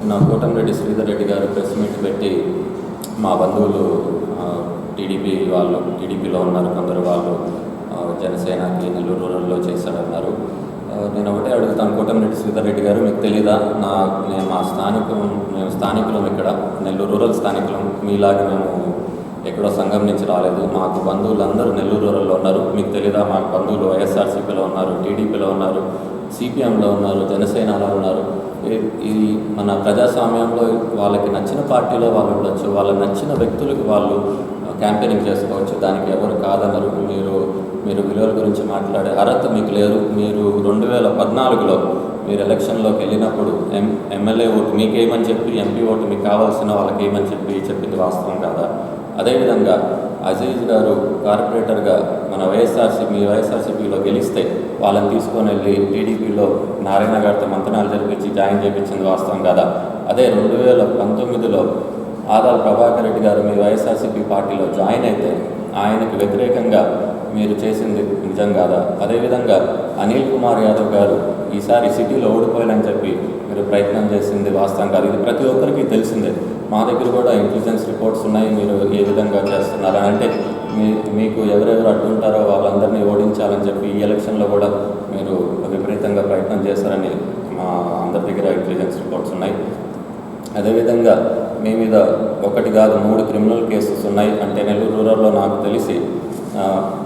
మొన్న కోటంరెడ్డి శ్రీధర్ రెడ్డి గారు press meet పెట్టి మా బంధువులు టీడీపీలో ఉన్నారు, కొందరు వాళ్ళు జనసేనకి నెల్లూరు రూరల్లో చేశాడన్నారు. నేను ఒకటే అడుగుతాను, కోటంరెడ్డి శ్రీధర్ రెడ్డి గారు, మీకు తెలీదా? మేము స్థానికులం, ఇక్కడ నెల్లూరు రూరల్ స్థానికులం. మీలాగా మేము ఎక్కడో సంఘం నుంచి రాలేదు. మాకు బంధువులు అందరూ నెల్లూరు రూరల్లో ఉన్నారు. మీకు తెలీదా? మాకు బంధువులు వైఎస్ఆర్సీపీలో ఉన్నారు, టీడీపీలో ఉన్నారు, సిపిఎంలో ఉన్నారు, జనసేనలో ఉన్నారు. ఇది మన ప్రజాస్వామ్యంలో వాళ్ళకి నచ్చిన పార్టీలో వాళ్ళు ఉండొచ్చు, వాళ్ళకి నచ్చిన వ్యక్తులకు వాళ్ళు క్యాంపెయినింగ్ చేసుకోవచ్చు. దానికి ఎవరు కాదన్నారు. మీరు విలువల గురించి మాట్లాడే అర్హత మీకు లేదు. మీరు 2014లో మీరు ఎలక్షన్లోకి వెళ్ళినప్పుడు ఎమ్మెల్యే ఓటు మీకేమని చెప్పి, ఎంపీ ఓటు మీకు కావాల్సిన వాళ్ళకి ఏమని చెప్పింది వాస్తవం కాదా? అదేవిధంగా అజీజ్ గారు కార్పొరేటర్గా మన వైఎస్ఆర్సీపీలో గెలిస్తే వాళ్ళని తీసుకొని వెళ్ళి టీడీపీలో నారాయణ గారితో మంతనాలు జరిపించి జాయిన్ చేయించింది వాస్తవం కాదా? అదే 2019లో ఆదాల ప్రభాకర్ రెడ్డి గారు మీ వైఎస్ఆర్సీపీ పార్టీలో జాయిన్ అయితే ఆయనకు వ్యతిరేకంగా మీరు చేసింది నిజం కాదా? అదేవిధంగా అనిల్ కుమార్ యాదవ్ గారు ఈసారి సిటీలో ఓడిపోయాలని చెప్పి మీరు ప్రయత్నం చేసింది వాస్తవం కాదు. ఇది ప్రతి ఒక్కరికి తెలిసిందే. మా దగ్గర కూడా ఇంటెలిజెన్స్ రిపోర్ట్స్ ఉన్నాయి. మీరు ఏ విధంగా చేస్తున్నారని, అంటే మీకు ఎవరెవరు అడ్డుంటారో వాళ్ళందరినీ ఓడించాలని చెప్పి ఈ ఎలక్షన్లో కూడా మీరు విపరీతంగా ప్రయత్నం చేశారని మా అందరి దగ్గర ఇంటెలిజెన్స్ రిపోర్ట్స్ ఉన్నాయి. అదేవిధంగా మీ మీద 1 కాదు 3 క్రిమినల్ కేసెస్ ఉన్నాయి. అంటే నెల్లూరు రూరల్లో నాకు తెలిసి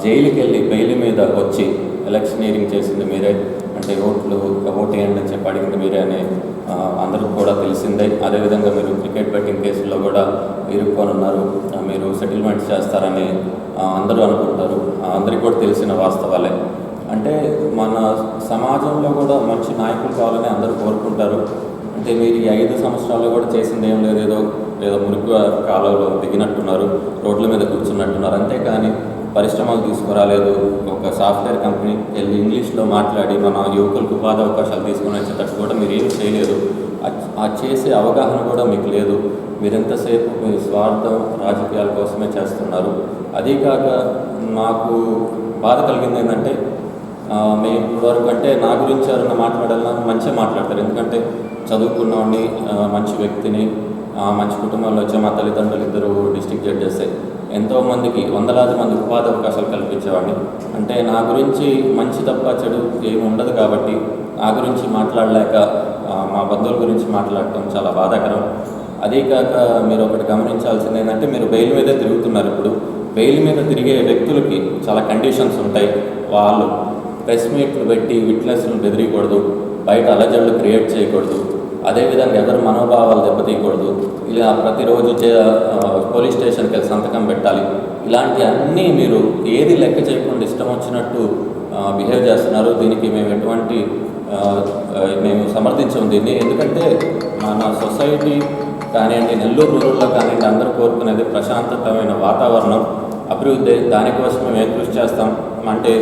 జైలుకి వెళ్ళి బెయిల్ మీద వచ్చి ఎలక్షనీరింగ్ చేసింది మీరే, అంటే ఓటు వేయండి అని చెప్పి అడిగింది మీరే అని అందరికీ కూడా తెలిసిందే. అదేవిధంగా మీరు క్రికెట్ బెట్టింగ్ కేసుల్లో కూడా ఇరుక్కొనున్నారు. మీరు సెటిల్మెంట్స్ చేస్తారని అందరూ అనుకుంటారు. అందరికీ కూడా తెలిసిన వాస్తవాలే. అంటే మన సమాజంలో కూడా మంచి నాయకులు కావాలని అందరూ కోరుకుంటారు. అంటే మీరు ఈ 5 సంవత్సరాల్లో కూడా చేసింది ఏం లేదు, ఏదో మురుగు కాలంలో దిగినట్టున్నారు, రోడ్ల మీద కూర్చున్నట్టున్నారు. అంతేకాని పరిశ్రమలు తీసుకురాలేదు. ఒక సాఫ్ట్వేర్ కంపెనీ వెళ్ళి ఇంగ్లీష్లో మాట్లాడి మన యువకులకు ఉపాధి అవకాశాలు తీసుకుని వచ్చేటట్టు కూడా మీరు ఏం చేయలేదు. ఆ చేసే అవగాహన కూడా మీకు లేదు. మీరెంతసేపు మీ స్వార్థం రాజకీయాల కోసమే చేస్తున్నారు. అదీకాక నాకు బాధ కలిగింది ఏంటంటే, మేము ఇప్పటివరకు అంటే నా గురించి ఎవరైనా మాట్లాడాలన్నా మంచిగా మాట్లాడతారు. ఎందుకంటే చదువుకున్నవాడిని, మంచి వ్యక్తిని, మంచి కుటుంబంలో వచ్చే మా తల్లిదండ్రులు 2 డిస్ట్రిక్ట్ జడ్జెస్, ఎంతోమందికి 100,000 మంది ఉపాధి అవకాశాలు కల్పించేవాడిని. అంటే నా గురించి మంచి తప్ప చెడు ఏమి ఉండదు కాబట్టి నా గురించి మాట్లాడలేక మా బంధువుల గురించి మాట్లాడటం చాలా బాధాకరం. అదీకాక మీరు ఒకటి గమనించాల్సింది ఏంటంటే, మీరు బెయిల్ మీదే తిరుగుతున్నారు. ఇప్పుడు బెయిల్ మీద తిరిగే వ్యక్తులకి చాలా కండిషన్స్ ఉంటాయి. వాళ్ళు ప్రెస్ మీట్లు పెట్టి విట్నెస్లను బెదిరియకూడదు, బయట అలజడులు క్రియేట్ చేయకూడదు, అదేవిధంగా ఎవరి మనోభావాలు దెబ్బతీయకూడదు, ఇలా ప్రతిరోజు పోలీస్ స్టేషన్కి వెళ్ళి సంతకం పెట్టాలి. ఇలాంటి అన్నీ మీరు ఏది లెక్క చేయకుండా ఇష్టం వచ్చినట్టు బిహేవ్ చేస్తున్నారు. దీనికి మేము సమర్థించము దీన్ని. ఎందుకంటే మన సొసైటీ కానివ్వండి, నెల్లూరు రూరల్లో కానివ్వండి, అందరూ కోరుకునేది ప్రశాంతమైన వాతావరణం, అభివృద్ధి. దానికోసం మేము కృషి చేస్తాం. అంటే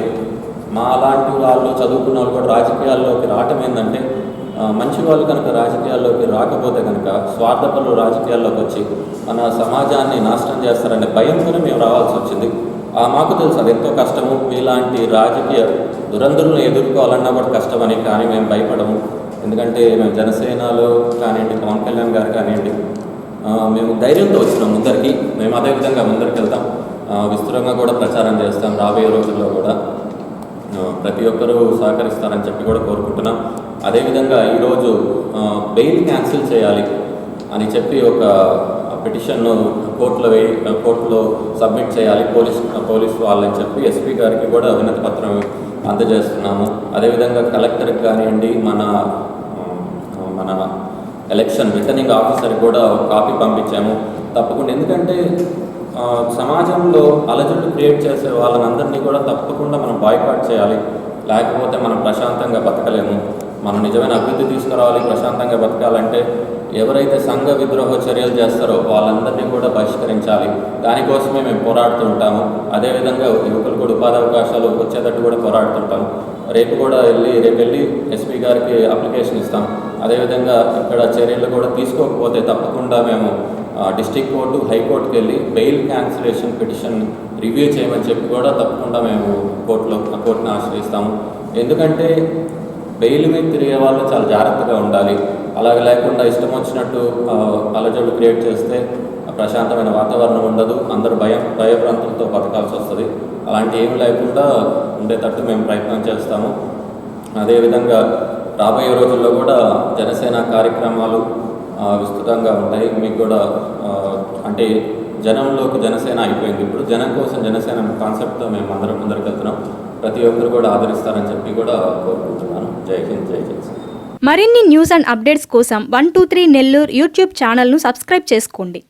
మా లాంటి వాళ్ళు, చదువుకున్న వాళ్ళు కూడా రాజకీయాల్లోకి రావటం ఏంటంటే, మంచి వాళ్ళు కనుక రాజకీయాల్లోకి రాకపోతే కనుక స్వార్థపరులు రాజకీయాల్లోకి వచ్చి మన సమాజాన్ని నాశనం చేస్తారనే భయంతోనే మేము రావాల్సి వచ్చింది. మాకు తెలుసు అది ఎంతో కష్టము. మీలాంటి రాజకీయ దురంధరులను ఎదుర్కోవాలన్నా కూడా కష్టమని. కానీ మేము భయపడము. ఎందుకంటే మేము జనసేనలో కానివ్వండి, పవన్ కళ్యాణ్ గారు కానివ్వండి, మేము ధైర్యంతో వచ్చినాం ముందరికి. మేము అదేవిధంగా ముందరికి వెళ్తాం, విస్తృతంగా కూడా ప్రచారం చేస్తాం. రాబోయే రోజుల్లో కూడా ప్రతి ఒక్కరూ సహకరిస్తారని చెప్పి కూడా కోరుకుంటున్నాం. అదేవిధంగా ఈరోజు బెయిల్ క్యాన్సిల్ చేయాలి అని చెప్పి ఒక పిటిషన్ను కోర్టులో సబ్మిట్ చేయాలి పోలీస్ వాళ్ళని చెప్పి ఎస్పీ గారికి కూడా వినతి పత్రం అందజేస్తున్నాము. అదేవిధంగా కలెక్టర్కి కానివ్వండి, మన ఎలక్షన్ రిటర్నింగ్ ఆఫీసర్కి కూడా కాపీ పంపించాము తప్పకుండా. ఎందుకంటే సమాజంలో అలజడులు క్రియేట్ చేసే వాళ్ళనందరినీ కూడా తప్పకుండా మనం బాయ్కాట్ చేయాలి. లేకపోతే మనం ప్రశాంతంగా బతకలేము. మనం నిజమైన అభివృద్ధి తీసుకురావాలి. ప్రశాంతంగా బతకాలంటే ఎవరైతే సంఘ విద్రోహ చర్యలు చేస్తారో వాళ్ళందరినీ కూడా బహిష్కరించాలి. దానికోసమే మేము పోరాడుతూ ఉంటాము. అదేవిధంగా యువకులు కూడా ఉపాధి అవకాశాలు వచ్చేటట్టు కూడా పోరాడుతుంటాము. రేపు వెళ్ళి ఎస్పీ గారికి అప్లికేషన్ ఇస్తాం. అదేవిధంగా ఇక్కడ చర్యలు కూడా తీసుకోకపోతే తప్పకుండా మేము డిస్ట్రిక్ట్ కోర్టు, హైకోర్టుకి వెళ్ళి బెయిల్ క్యాన్సిలేషన్ పిటిషన్ రివ్యూ చేయమని చెప్పి కూడా తప్పకుండా మేము కోర్టుని ఆశ్రయిస్తాము. ఎందుకంటే బెయిల్ మీద తిరిగే వాళ్ళు చాలా జాగ్రత్తగా ఉండాలి. అలాగే లేకుండా ఇష్టం వచ్చినట్టు అలజడులు క్రియేట్ చేస్తే ప్రశాంతమైన వాతావరణం ఉండదు. అందరూ భయభ్రాంతులతో బతకాల్సి వస్తుంది. అలాంటి ఏమి లేకుండా ఉండేటట్టు మేము ప్రయత్నం చేస్తాము. అదేవిధంగా రాబోయే రోజుల్లో కూడా జనసేన కార్యక్రమాలు విస్తృతంగా ఉంటాయి. మీకు కూడా అంటే జనంలోకి జనసేన అయిపోయింది. ఇప్పుడు జనం కోసం జనసేన కాన్సెప్ట్తో మేము అందరం ముందరికి వెళ్తున్నాం. ప్రతి ఒక్కరు కూడా ఆదరిస్తారని చెప్పి కూడా కోరుకుంటున్నాను. జై హింద్, జై జనసేన. మరిన్ని న్యూస్ అండ్ అప్డేట్స్ కోసం 123 నెల్లూరు యూట్యూబ్ ఛానల్ను సబ్స్క్రైబ్ చేసుకోండి.